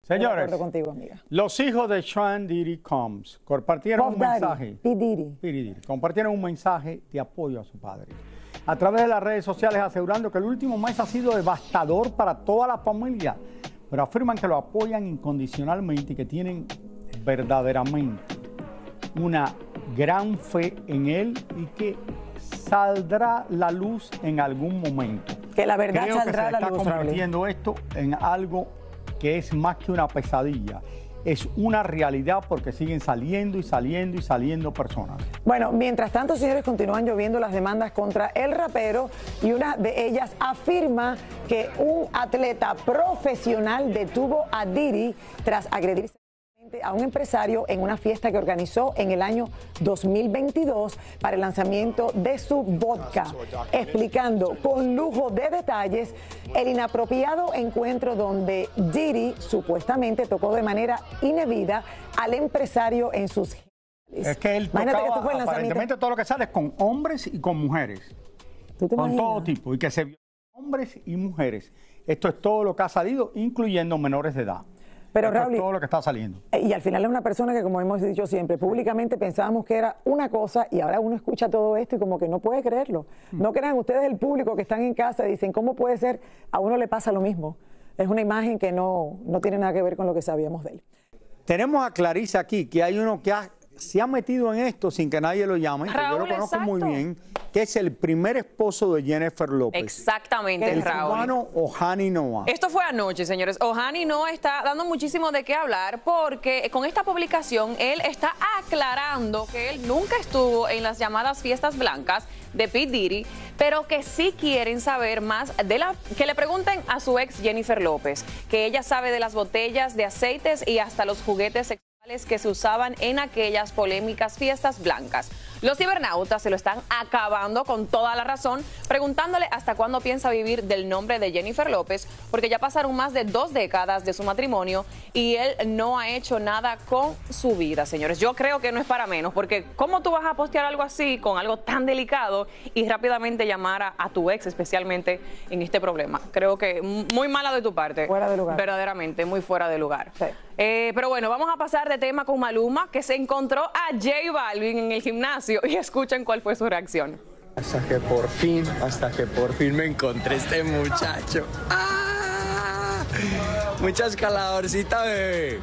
Señores, contigo, amiga. Los hijos de Sean Diddy Combs compartieron un mensaje. P. Diddy compartieron un mensaje de apoyo a su padre a través de las redes sociales, asegurando que el último mes ha sido devastador para toda la familia, pero afirman que lo apoyan incondicionalmente y que tienen verdaderamente una gran fe en él y que saldrá la luz en algún momento. Que la verdad Creo saldrá que se a la está luz, convirtiendo esto en algo que es más que una pesadilla. Es una realidad porque siguen saliendo y saliendo y saliendo personas. Bueno, mientras tanto, señores, continúan lloviendo las demandas contra el rapero y una de ellas afirma que un atleta profesional detuvo a Diddy tras agredirse a un empresario en una fiesta que organizó en el año 2022 para el lanzamiento de su vodka, explicando con lujo de detalles el inapropiado encuentro donde Diddy supuestamente tocó de manera indebida al empresario en sus... Es que él tocaba, aparentemente todo lo que sale es con hombres y con mujeres, con todo tipo, y que se vio hombres y mujeres. Esto es todo lo que ha salido, incluyendo menores de edad. Pero Raúl, todo lo que está saliendo. Y al final es una persona que, como hemos dicho siempre, públicamente pensábamos que era una cosa y ahora uno escucha todo esto y como que no puede creerlo. No crean ustedes, el público que están en casa, dicen, ¿cómo puede ser? A uno le pasa lo mismo. Es una imagen que no tiene nada que ver con lo que sabíamos de él. Tenemos a Clarice aquí, que hay uno que se ha metido en esto sin que nadie lo llame, que yo lo conozco muy bien, que es el primer esposo de Jennifer López. Exactamente, el Raúl. cubano Ojani Noa. Esto fue anoche, señores. Ojani Noa está dando muchísimo de qué hablar porque con esta publicación él está aclarando que él nunca estuvo en las llamadas fiestas blancas de P. Diddy, pero que sí quieren saber más de que le pregunten a su ex Jennifer López, que ella sabe de las botellas de aceites y hasta los juguetes sexuales que se usaban en aquellas polémicas fiestas blancas. Los cibernautas se lo están acabando con toda la razón, preguntándole hasta cuándo piensa vivir del nombre de Jennifer López, porque ya pasaron más de 2 décadas de su matrimonio y él no ha hecho nada con su vida, señores. Yo creo que no es para menos, porque ¿cómo tú vas a postear algo así, con algo tan delicado y rápidamente llamar a tu ex, especialmente en este problema? Creo que muy mala de tu parte. Fuera de lugar. Verdaderamente, muy fuera de lugar. Sí. Pero bueno, vamos a pasar de tema con Maluma, que se encontró a J Balvin en el gimnasio y escuchen cuál fue su reacción. Hasta que por fin me encontré este muchacho. ¡Ah! Mucha escaladorcita, bebé.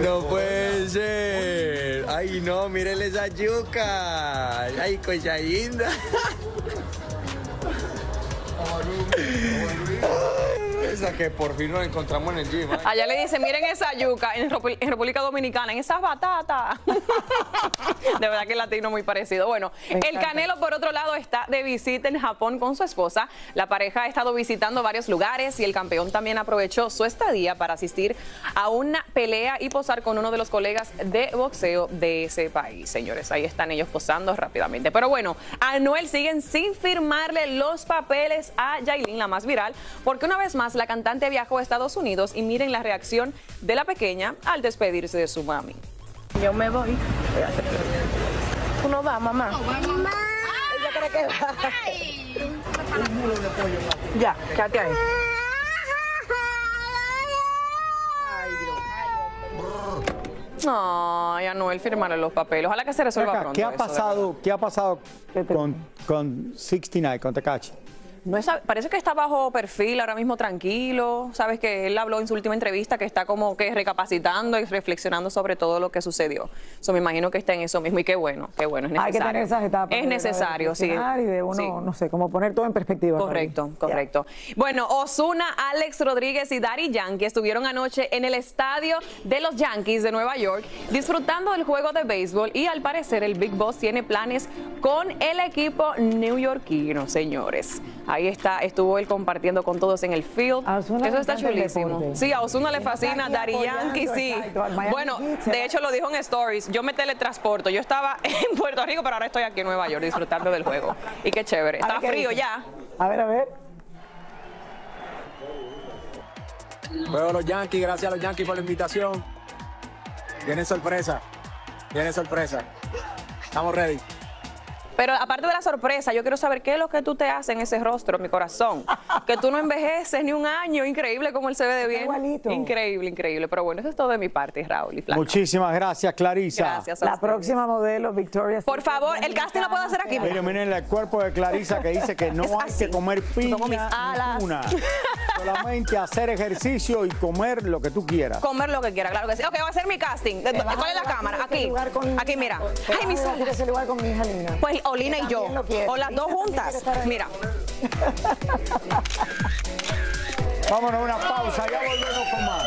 No puede ser. Ay, no, mírenle esa yuca. Ay, cosa linda. Esa que por fin nos encontramos en el gym. Allá le dice, miren esa yuca en República Dominicana, en esas batatas. De verdad que el latino muy parecido. Bueno, el Canelo, por otro lado, está de visita en Japón con su esposa. La pareja ha estado visitando varios lugares y el campeón también aprovechó su estadía para asistir a una pelea y posar con uno de los colegas de boxeo de ese país. Señores, ahí están ellos posando rápidamente. Pero bueno, a Anuel siguen sin firmarle los papeles a Yailin, la más viral, porque una vez más la cantante viajó a Estados Unidos y miren la reacción de la pequeña al despedirse de su mami. Yo me voy. ¿Tú no vas, mamá? Mamá. Ella cree que va. Ya, quédate ahí. Ay, Anuel, firmarle los papeles. Ojalá que se resuelva pronto. ¿Qué ha pasado con 69, con Tekashi? No es, parece que está bajo perfil, ahora mismo tranquilo. Sabes que él habló en su última entrevista que está como que recapacitando y reflexionando sobre todo lo que sucedió. So, me imagino que está en eso mismo y qué bueno, es necesario. Hay que tener esas etapas. Es necesario, sí. Y de uno, sí, no sé, como poner todo en perspectiva. Correcto, correcto. Bueno, Ozuna, Alex Rodríguez y Daddy Yankee estuvieron anoche en el estadio de los Yankees de Nueva York disfrutando del juego de béisbol y al parecer el Big Boss tiene planes con el equipo neoyorquino, señores. Ahí está, estuvo él compartiendo con todos en el field. Eso está chulísimo. Sí, a Ozuna le fascina, Daddy Yankee, sí. Bueno, de hecho lo dijo en Stories, yo me teletransporto. Yo estaba en Puerto Rico, pero ahora estoy aquí en Nueva York disfrutando del juego. Y qué chévere. Está frío ya. A ver, a ver. Bueno, los Yankees, gracias a los Yankees por la invitación. Viene sorpresa. Viene sorpresa. Estamos ready. Pero aparte de la sorpresa, yo quiero saber qué es lo que tú te haces en ese rostro, mi corazón. Que tú no envejeces ni un año. Increíble cómo él se ve de bien. Igualito. Increíble, increíble. Pero bueno, eso es todo de mi parte, Raúl y Flaca. Muchísimas gracias, Clarisa. Gracias. La próxima modelo, Victoria. Por favor, el casting lo puedo hacer aquí. Miren el cuerpo de Clarisa que dice que no hay que comer piña Pongo mis alas. ninguna. Solamente hacer ejercicio y comer lo que tú quieras. Comer lo que quiera, claro que sí. Ok, voy a hacer mi casting. ¿Cuál es la cámara? Aquí. Aquí, mira. Ay, mis alas. ese lugar con mi hija Lina. Pues o Lina y yo. O las dos juntas. Mira. Vámonos a una pausa, ya volvemos con más.